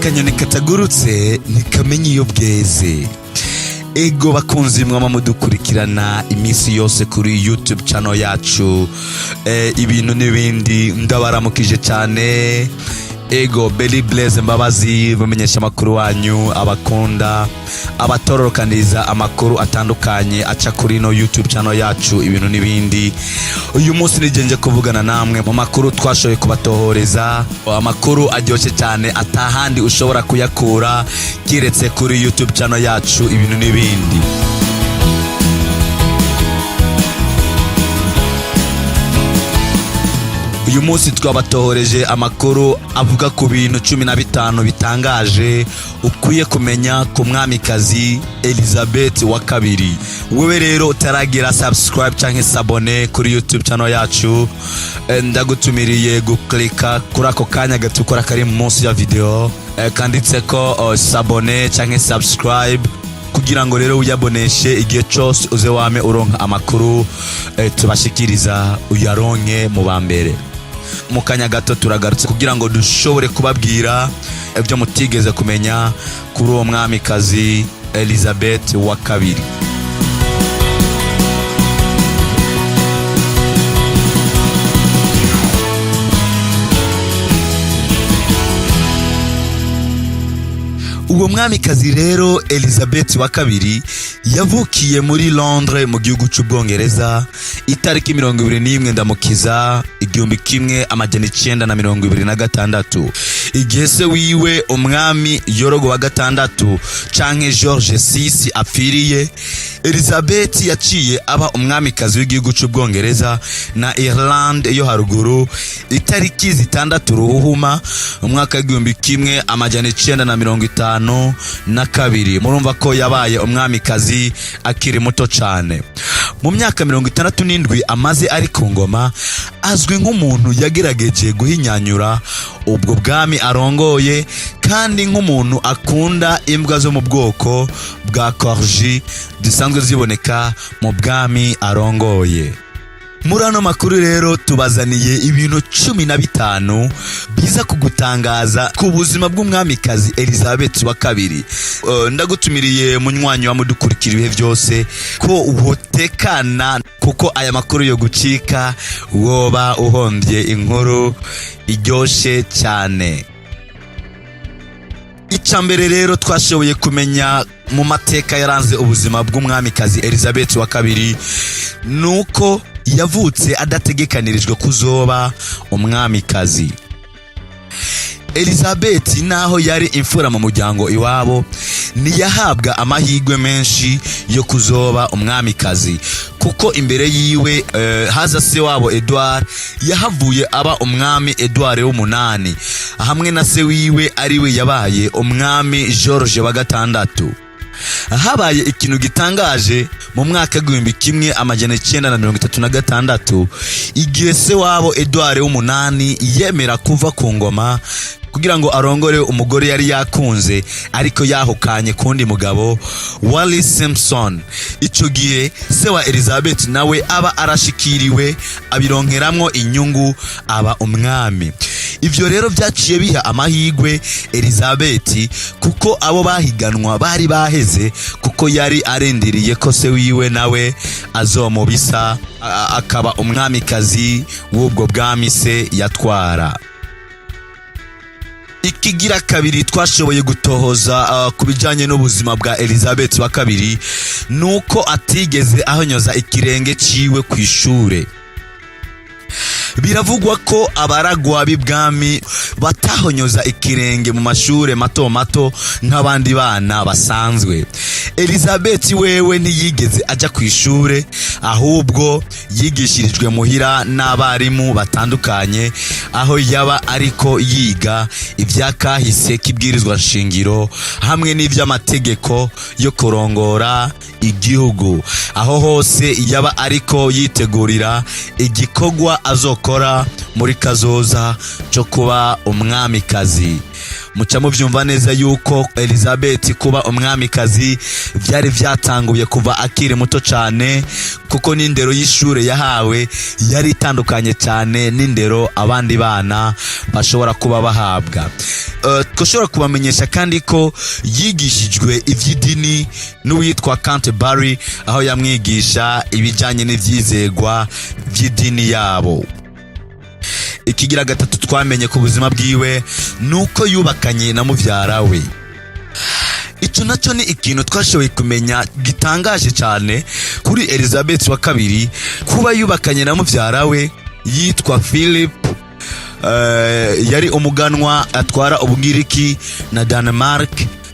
akanyoni katagurutse ntikamenya iyo bweze. Ego bakunzi mwama mudukurikirana iminsi yose kuri YouTube channel yacu, ibintu n'ibindi ndabaramukije cyane. Ego Belly Blaze Mbabazi bamenyesha amakuru wanyu, abakunda abatororokaniza amakuru atandukanye aca kuri no YouTube channel yacu ibintu n'ibindi. Uyu munsi nigenje kuvugana namwe mu makuru twashoye kubatohoreza, amakuru aryoshye cyane atahandi ushobora kuyakura kiretse kuri YouTube channel yacu ibintu n'ibindi. Uyu munsi twabatohoreje amakuru avuga ku bintu 15 bitangaje ukwiye kumenya ku mwamikazi Elizabeth wa kabiri. Wewe rero utaragira subscribe canke s'abone kuri YouTube channel yacu, ndagutumiriye guklika kuri ako kanya gatukora kari munsi ya video kanditse ko s'abone canke subscribe, kugira ngo rero uyaboneshe igihe cyose uze wame uronka amakuru tubashikiriza uyaronke mu bambere. Mu kanya gato turagarutse kugira ngo dushobore kubabwira ibyo mutigeze kumenya kuri uwo mwamikazi Elizabeth wa kabiri. Uwo mwamikazi rero Elizabeth wa kabiri yavukiye muri Londres mu gihugu cy'Ubwongereza itariki 21 Ndamukiza 1926. Igihe se wiwe umwami Yorogo wa gatandatu canke George VI apfiriye, Elizabeth yaciye aba umwamikazi w'igihugu cy'Ubwongereza na Ireland yo haruguru itariki 6 Ruhuhuma umwaka 1952. Murumva ko yabaye umwamikazi akiri muto cyane. Mu myaka 67 amaze ari ku ngoma, azwi nk'umuntu yagerageje guhinyanyura ubwo bwami arongoye, kandi nk'umuntu akunda imbwa zo mu bwoko bwa corgi zisanzwe ziboneka mu bwami arongoye. Muri ano makuru rero tubazaniye ibintu 15 biza kugutangaza ku buzima bw'umwamikazi Elizabeth wa kabiri. Ndagutumiriye munywanyi wa mudukurikira ibihe byose ko uhotekana, kuko aya makuru yo gucika woba uhombye inkuru iryoshe cyane. Icambere rero twashoboye kumenya mu mateka yaranze ubuzima bw'umwamikazi Elizabeth wa kabiri nuko yavutse adategekanirijwe kuzoba umwamikazi. Elizabeth naho yari imfura mu muryango iwabo, niyahabwa amahirwe menshi yo kuzoba umwamikazi, kuko imbere yiwe haza se wabo Edward yahavuye aba umwami Edward w'umunani, hamwe na se wiwe ariwe yabaye umwami George wa gatandatu. Habaye ikintu gitangaje mu mwaka 1936 igihe se wabo Edward w'umunani yemera kuva ku ngoma kugira ngo arongore umugore yari yakunze ariko yahukanye kundi mugabo, Wallis Simpson. Ico gihe se wa Elizabeth nawe aba arashikiriwe abironkeramwo inyungu aba umwami. Ivyo rero byaciye biha amahirwe Elizabeth, kuko abo bahiganwa bari baheze, kuko yari arendiriye ko se wiwe nawe azomubisa akaba umwamikazi w'ubwo bwami se yatwara. Ikigira kabiri twashoboye gutohoza kubijanye n'ubuzima bwa Elizabeth wa kabiri nuko atigeze ahonyoza ikirenge ciwe kwishure. Biravugwa ko abaragwa b'ibwami batahonyoza ikirenge mu mashure mato mato nk'abandi bana basanzwe. Elizabeth wewe ntiyigeze aja kwishure, ahubwo yigishirijwe muhira n'abarimu batandukanye, aho yaba ariko yiga ivyakahise kibwirizwa nshingiro hamwe n'ivy'amategeko yo kurongora igihugu. Aho hose yaba ariko yitegurira igikorwa azokora muri kazoza cyo kuba umwamikazi. Muca muvyumva neza yuko Elizabeth kuba umwamikazi vyari vyatanguye kuva akiri muto cyane, kuko n'indero y'ishure yahawe yari itandukanye cyane n'indero abandi bana bashobora kuba bahabwa. Twashobora kubamenyesha kandi ko yigishijwe ivy'idini n'uwitwa Canterbury, aho yamwigisha ibijanye n'ivyizegwa by'idini yabo. Ikigira gatatu twamenye ku buzima bwiwe nuko yubakanye na muvyara we. Icyo nacyo ni ikintu twashoboye kumenya gitangaje cyane kuri Elizabeth wa kabiri, kuba yubakanye na muvyara we yitwa Philip. Yari umuganwa atwara Ubugiriki na Denmark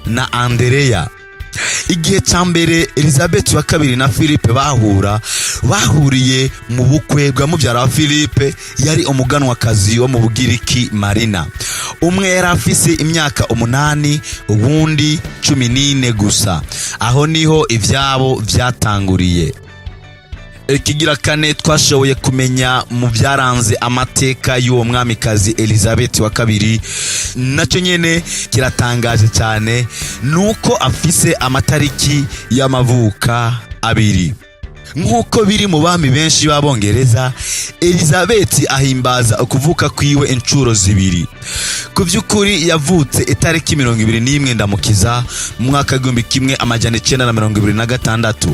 na Andrea. Igihe cya mbere Elizabeth wa kabiri na Philippe bahuriye mu bukwe bwa mubyara wa Philippe, yari umuganwakazi wo mu Bugiriki Marina. Umwe yari afise imyaka 8, ubundi 14 gusa. Aho niho ivyabo vyatanguriye. Ikigira kane twashoboye kumenya mu byaranze amateka y'uwo mwamikazi Elizabeth wa kabiri, nacyo nyene kiratangaje cyane, nuko afise amatariki y'amavuka abiri. Nk'uko biri mu bami benshi b'Abongereza, Elizabeth ahimbaza ukuvuka kwiwe incuro zibiri. Ku by'ukuri yavutse itariki 21 Ndamukiza mu mwaka 1926,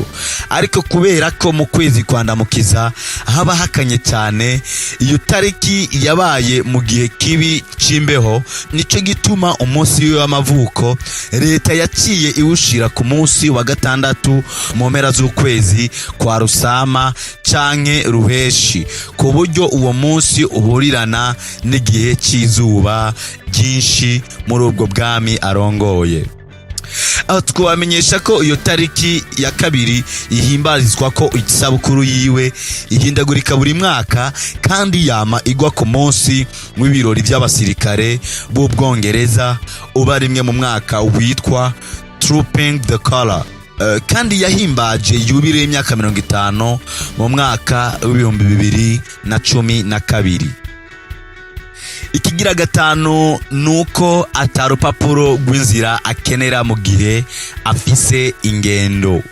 ariko kubera ko mu kwezi kwa Ndamukiza haba hakanye cyane, iyo tariki yabaye mu gihe kibi c'imbeho, nico gituma umunsi w'amavuko leta yaciye iwushira ku munsi wa gatandatu mu mpera z'ukwezi kwa Rusama canke Ruheshi, ku buryo uwo munsi uhurirana n'igihe cy'izuba ryinshi muri ubwo bwami arongoye. Aho twamenyesha ko iyo tariki ya kabiri ihimbarizwa ko isabukuru yiwe ihindagurika buri mwaka, kandi yama igwa ku munsi w'ibirori by'abasirikare b'Ubwongereza uba rimwe mu mwaka witwa Trooping the Colour. Kandi yahimbaje yubile y'imyaka 50 mu mwaka w'2012. Ikigira gatanu nuko atarupapuro rw'inzira akenera mu gihe afise ingendo.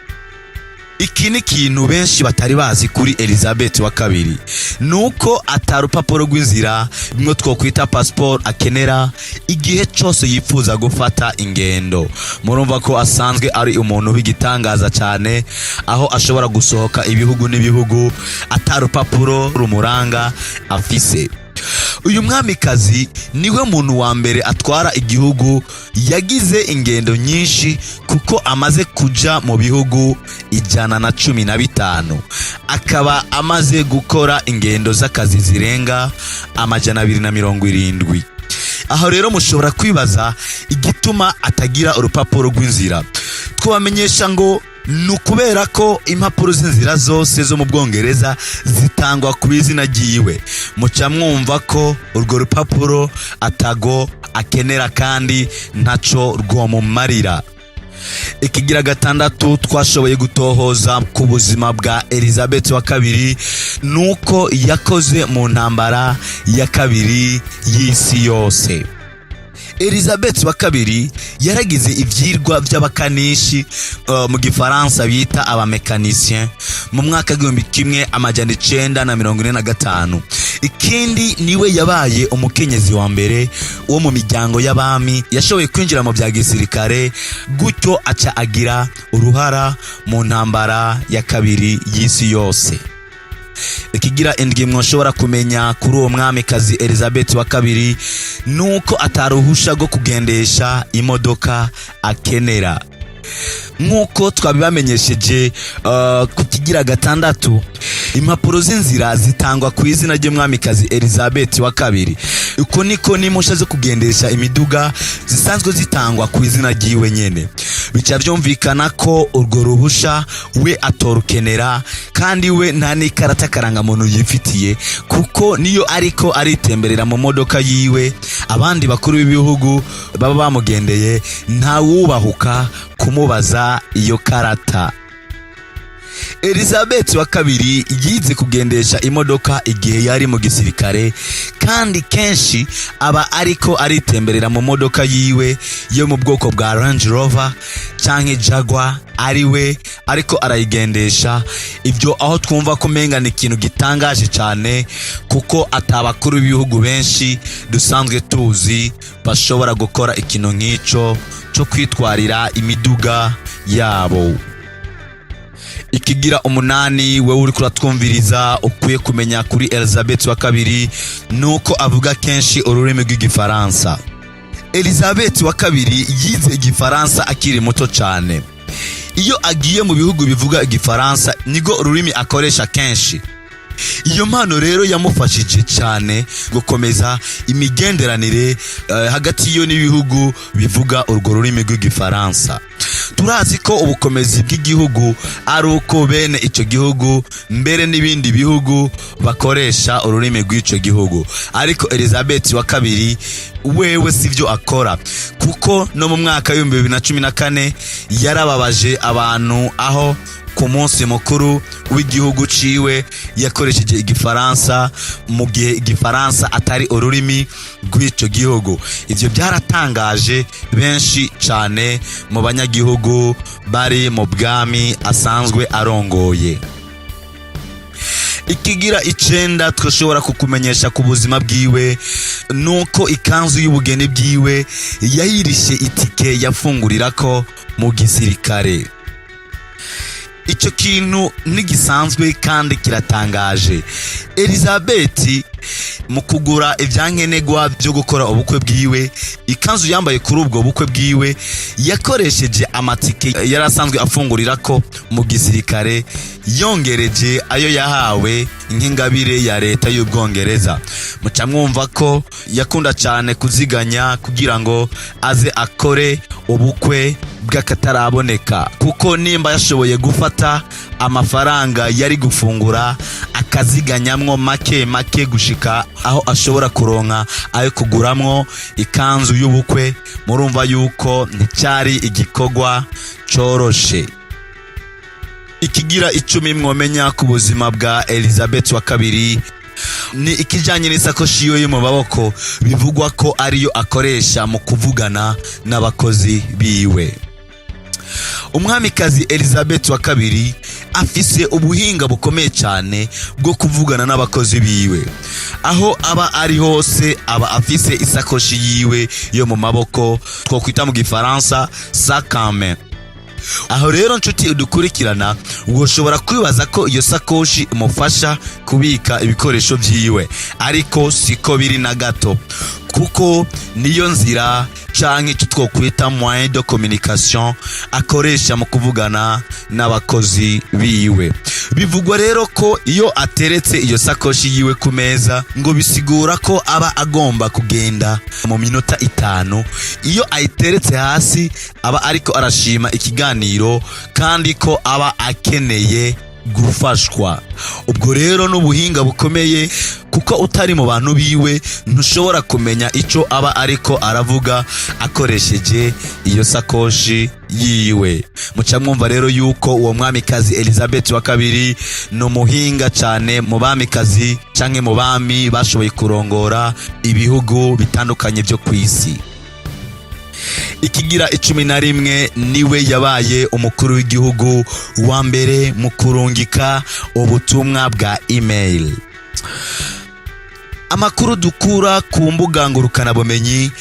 Iki ni kintu benshi batari bazi kuri Elizabeth wa kabiri, nuko atarupapuro rw'inzira bimwe twokwita passport akenera igihe cyose yifuza gufata ingendo. Murumva ko asanzwe ari umuntu w'igitangaza cyane, aho ashobora gusohoka ibihugu n'ibihugu atarupapuro rumuranga afise. Uyu mwamikazi niwe muntu wa mbere atwara igihugu yagize ingendo nyinshi, kuko amaze kuja mu bihugu 115, akaba amaze gukora ingendo z'akazi zirenga 270. Aho rero mushobora kwibaza igituma atagira urupapuro rw'inzira. Twabamenyesha ngo nukubera ko impapuro z'inzira zose zo mu Bwongereza zitangwa ku izina ryiwe. Muca mwumva ko urwo rupapuro atago akenera kandi ntaco rwomumarira. Ikigira gatandatu twashoboye gutohoza ku buzima bwa Elizabeth wa kabiri nuko yakoze mu ntambara ya kabiri y'isi yose. Elizabeth wa kabiri yaragize ivyirwa by'abakanishi mu gifaransa bita abamécanicien mu mwaka 1945. Ikindi niwe yabaye umukenyezi wa mbere wo mu miryango y'abami yashoboye kwinjira mu bya gisirikare, gutyo aca agira uruhara mu ntambara ya kabiri y'isi yose. Ikigira indwi mwoshobora kumenya kuri uwo mwamikazi Elizabeth wa kabiri nuko ataruhusha go kugendesha imodoka akenera. Nkuko twabibamenyesheje ku kigira gatandatu, impapuro z'inzira zitangwa ku izina ry'umwamikazi Elizabeth wa kabiri. Uko niko n'impusha zo kugendesha imiduga zisanzwe zitangwa ku izina ryiwe nyene. Bica byumvikana ko urwo ruhusha we atorukenera, kandi we nta n'ikarata karanga muntu yifitiye, kuko niyo ariko aritemberera mu modoka yiwe abandi bakuru b'ibihugu baba bamugendeye nta wubahuka kumubaza iyo karata. Elizabeth wa kabiri yize kugendesha imodoka igihe yari mu gisirikare, kandi kenshi aba ariko aritemberera mu modoka yiwe yo mu bwoko bwa Range Rover canke Jaguar ariwe ariko arayigendesha. Ibyo aho twumva ko menga ni ikintu gitangaje cyane, kuko atabakuru b'ibihugu benshi dusanzwe tuzi bashobora gukora ikintu nk'ico cyo kwitwarira imiduga yabo. Ikigira umunani wewe uri kuratwumviriza ukwiye kumenya kuri Elizabeth wa kabiri nuko avuga kenshi ururimi rw'igifaransa. Elizabeth wa kabiri yize igifaransa akiri muto cyane. Iyo agiye mu bihugu bivuga igifaransa nigo ururimi akoresha kenshi. Iyo mpano rero yamufashije cyane gukomeza imigenderanire hagati yo n'ibihugu bivuga urwo rurimi rw'igifaransa. Turazi ko ubukomezi bw'igihugu ari uko bene icyo gihugu mbere n'ibindi bihugu bakoresha ururimi rw'icyo gihugu, ariko Elizabeth wa kabiri wewe sivyo akora, kuko no mu mwaka wa 2014 yarababaje abantu aho ku munsi mukuru w'igihugu ciwe yakoresheje igifaransa mu gihe igifaransa atari ururimi rw'icyo gihugu. Ivyo byaratangaje benshi cyane mu banyagihugu bari mu bwami asanzwe arongoye. Ikigira 9 twashobora kukumenyesha ku buzima bwiwe nuko ikanzu y'ubugeni bwiwe yayirishe itike yafungurirako mu gisirikare. Icyo kintu nigisanzwe kandi kiratangaje. Elizabeth mu kugura ivyankenegwa byo gukora ubukwe bwiwe, ikanzu yambaye kuri ubwo bukwe bwiwe yakoresheje amatike yarasanzwe afungurirako mu gisirikare, yongereje ayo yahawe nk'ingabire ya leta y'Ubwongereza. Muca mwumva ko yakunda cyane kuziganya kugira ngo aze akore ubukwe bw'akataraboneka, kuko nimba yashoboye gufata amafaranga yari gufungura akaziganyamwo make make gushika aho ashobora kuronka ayo kuguramwo ikanzu y'ubukwe, murumva yuko nticyari igikogwa coroshe. Ikigira 10 mwomenya ku buzima bwa Elizabeth wa kabiri ni ikijanye n'isakoshi yo mu maboko, bivugwa ko ariyo akoresha mu kuvugana n'abakozi biwe. Umwamikazi Elizabeth wa kabiri afise ubuhinga bukomeye cyane bwo kuvugana n'abakozi biwe. Aho aba ari hose aba afise isakoshi yiwe yo mu maboko, twokwita mu gifaransa sac à main. Aho rero nshuti udukurikirana ushobora kwibaza ko iyo sakoshi imufasha kubika ibikoresho byiwe, ariko siko biri na gato, kuko niyo nzira canke icyo twokwita moyen de communication akoresha mu kuvugana n'abakozi biwe. Bivugwa rero ko iyo ateretse iyo sakoshi yiwe ku meza ngo bisigura ko aba agomba kugenda mu minota 5. Iyo ayiteretse hasi aba ariko arashima ikiganiro kandi ko aba akeneye gufashwa. Ubwo rero n'ubuhinga bukomeye, kuko utari mu bantu biwe ntushobora kumenya ico aba ariko aravuga akoresheje iyo sakoshi yiwe. Muca mwumva rero yuko uwo mwamikazi Elizabeth wa kabiri no muhinga cyane mu bamikazi canke mu bami bashoboye kurongora ibihugu bitandukanye byo kwisi. Ikigira 11 niwe yabaye umukuru w'igihugu wa mbere mu kurungika ubutumwa bwa email. Amakuru dukura ku mbuga ngurukanabumenyi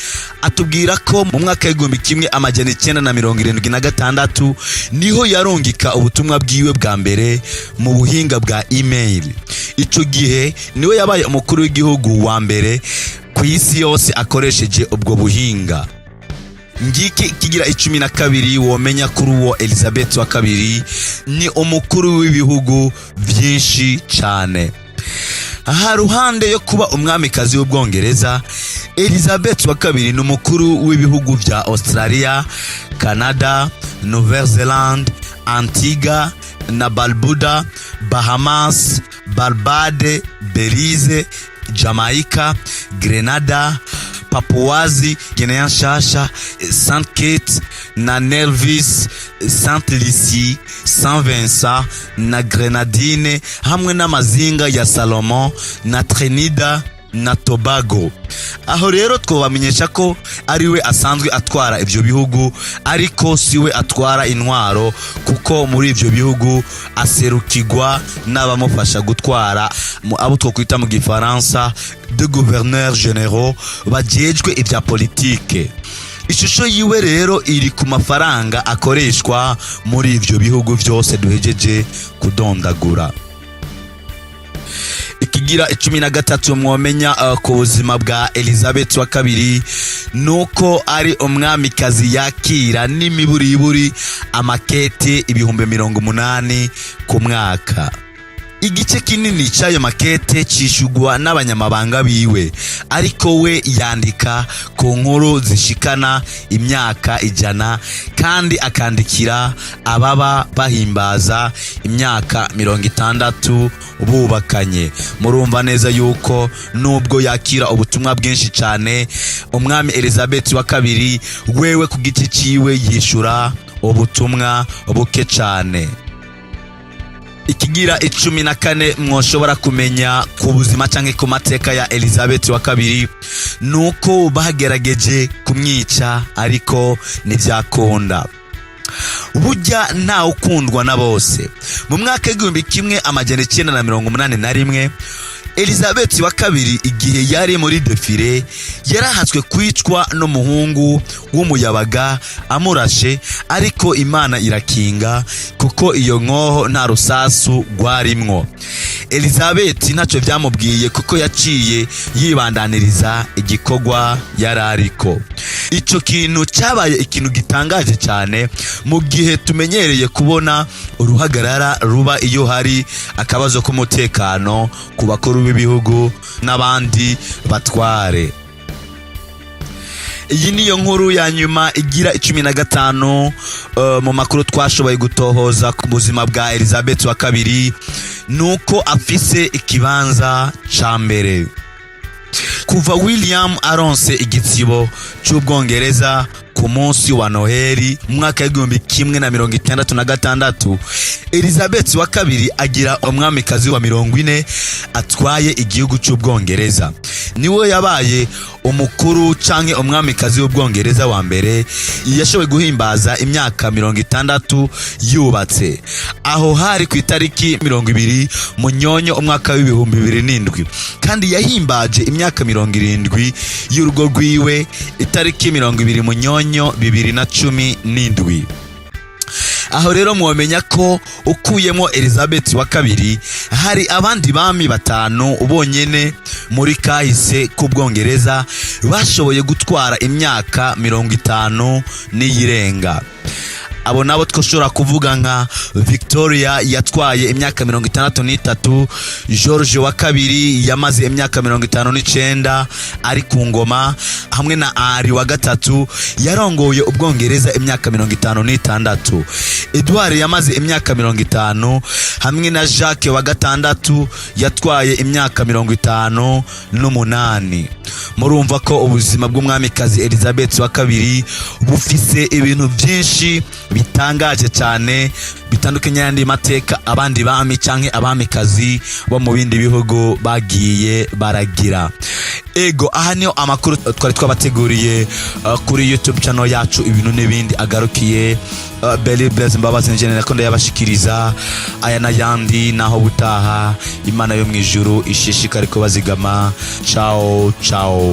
atubwira ko mu mwaka wa 1976 niho yarungika ubutumwa bwiwe bwa mbere mu buhinga bwa email. Ico gihe niwe yabaye umukuru w'igihugu wa mbere ku isi yose akoresheje ubwo buhinga. Ngiki kigira 12 womenya kuri uwo Elizabeth wa kabiri ni umukuru w'ibihugu byinshi cyane. Aha ruhande yo kuba umwamikazi w'Ubwongereza, Elizabeth wa kabiri ni umukuru w'ibihugu vya Australia, Canada, Nouvelle-Zélande, Antigua na Barbuda, Bahamas, Barbade, Belize, Jamaica, Grenada, Papouasie Guinea-Nshasha, Saint Kitts na Nevis, Saint Lucie, Saint Vincent na Grenadine hamwe n'amazinga ya Salomon na Trinidad na Tobago. Aho rero twobamenyesha ko ariwe asanzwe atwara ivyo bihugu, ariko siwe atwara intwaro, kuko muri ivyo bihugu aserukirwa n'abamufasha gutwara abo twokwita mu gifaransa de gouverneurs généraux bajejwe ivya politike. Ishusho yiwe rero iri ku mafaranga akoreshwa muri ivyo bihugu vyose duhejeje kudondagura. Ikigira 13 mwomenya ku buzima bwa Elizabeth wa kabiri nuko ari umwamikazi yakira n'imiburiburi amakete 80,000 ku mwaka. Igice kinini cy'ayo makete cishugwa n'abanyamabanga biwe, ariko we yandika ku nkuru zishikana imyaka 100 kandi akandikira ababa bahimbaza imyaka 60 bubakanye. Murumva neza yuko nubwo yakira ubutumwa bwinshi cyane, umwami Elizabeth wa kabiri wewe ku giti ciwe yishura ubutumwa buke cyane. Ikigira 14 mwoshobora kumenya ku buzima canke ku mateka ya Elizabeth wa kabiri nuko bagerageje kumwica, ariko ntivyakunda. Burya nta ukundwa na bose. Mu mwaka w'1981 Elizabeth wa kabiri igihe yari muri defile yarahatswe kwicwa n'umuhungu w'umuyabaga amurashe, ariko Imana irakinga kuko iyo nkoho nta rusasu rwarimwo. Elizabeth ntacyo byamubwiye kuko yaciye yibandaniriza igikorwa yarariko. Ico kintu cyabaye ikintu gitangaje cyane mu gihe tumenyereye kubona uruhagarara ruba iyo hari akabazo k'umutekano ku bakuru b'ibihugu n'abandi batware. Iyi niyo nkuru ya nyuma igira 15 mu makuru twashoboye gutohoza ku buzima bwa Elizabeth wa kabiri nuko afise ikibanza ca mbere. Kuva William aronse igitsibo cy'Ubwongereza ku munsi wa Noheli mu mwaka w'1966, Elizabeth wa kabiri agira umwamikazi wa 40 atwaye igihugu cy'Ubwongereza. Niwe yabaye umukuru canke umwamikazi w'Ubwongereza wa mbere yashoboye guhimbaza imyaka 60 yubatse. Aho hari ku itariki 20 Munyonyo umwaka w'2007, kandi yahimbaje imyaka 70 y'urugo rwiwe itariki 20 Munyonyo 2017. Aho rero mwomenya ko ukuyemo Elizabeth wa kabiri hari abandi bami 5 bonyene muri kahise k'Ubwongereza bashoboye gutwara imyaka 50 n'iyirenga. Abo nabo twoshobora kuvuga nka Victoria yatwaye imyaka 63, George wa kabiri yamaze imyaka 59 ari ku ngoma, hamwe na Ari wa gatatu yarongoye Ubwongereza imyaka 56, Edward yamaze imyaka 50, hamwe na Jacques wa gatandatu yatwaye imyaka 58. Murumva ko ubuzima bw'umwamikazi Elizabeth wa kabiri bufise ibintu byinshi bitangaje cyane bitandukanye n'andi mateka abandi bami canke abamikazi bo mu bindi bihugu bagiye baragira. Ego aha niyo amakuru twari twabateguriye kuri YouTube channel yacu ibintu n'ibindi agarukiye. Beli Blaise Mbabazi njene nakonda yabashikiriza aya n'ayandi naho butaha. Imana yo mwijuru ishishikare ko bazigama. Ciao ciao.